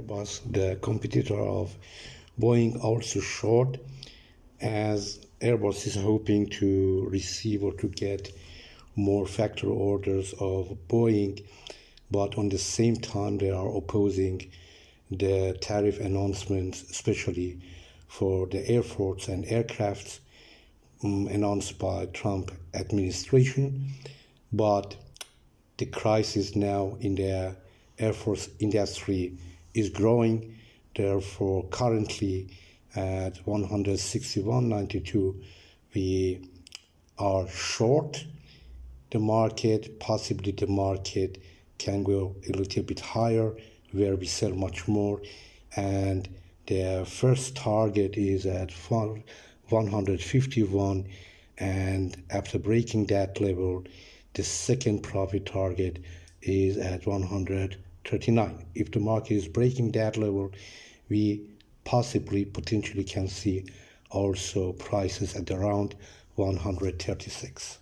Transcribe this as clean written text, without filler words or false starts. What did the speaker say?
Airbus, the competitor of Boeing, also short, as Airbus is hoping to receive or to get more factory orders of Boeing, but on the same time they are opposing the tariff announcements, especially for the Air Force and aircrafts announced by Trump administration. But the crisis now in the Air Force industry is growing. Therefore, currently at 161.92, we are short the market. Possibly the market can go a little bit higher, where we sell much more. And the first target is at 151, and after breaking that level, the second profit target is at 139. If the market is breaking that level, we potentially can see also prices at around 136.